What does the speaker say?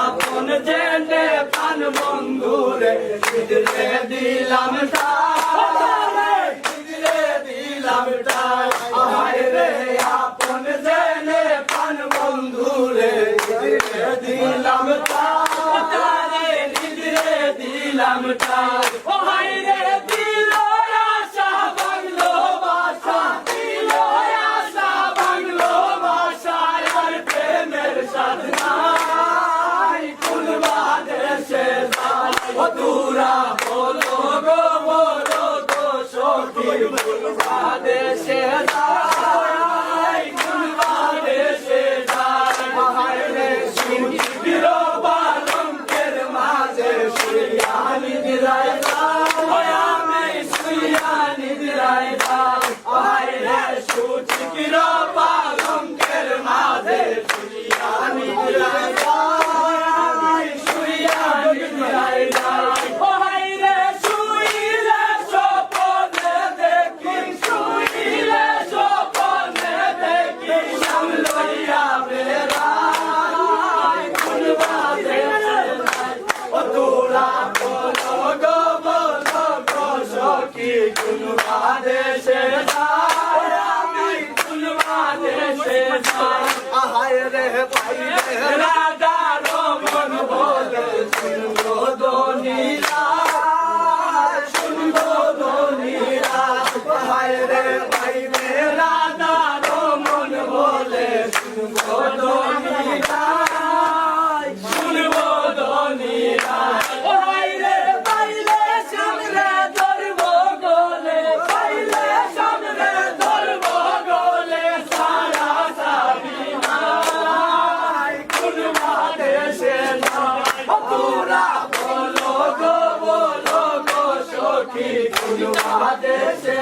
আপন জেনে প্রাণ বন্ধুরে দিলে দিলাম দিলে দিলাম আহায় রে আপন জেনে প্রাণ বন্ধুরে দিলে দিলাম দিলে দিলাম আহায় রে দিল আশা বাংলো বাসা দিল আশা বাংলো বাসা আর প্রেমের সাধনা মধুরা বলো গো বলো গো সখী দেশে যাই দেশে যাই মহারে শিবির বালকের মাঝে শুইয়া নিদ্রায় যাই আমি শুইয়া নিদ্রায় যাই মহারে শিবির বালকের মাঝে শুইয়া নিদ্রায় যাই শুইয়া নিদ্রায় যাই দেশে আহায় রে ভাই রাজার মন বলে শুনবো দনীরা আহায় রে ভাই রাজার মন বলে শুনবো দনীরা দেশে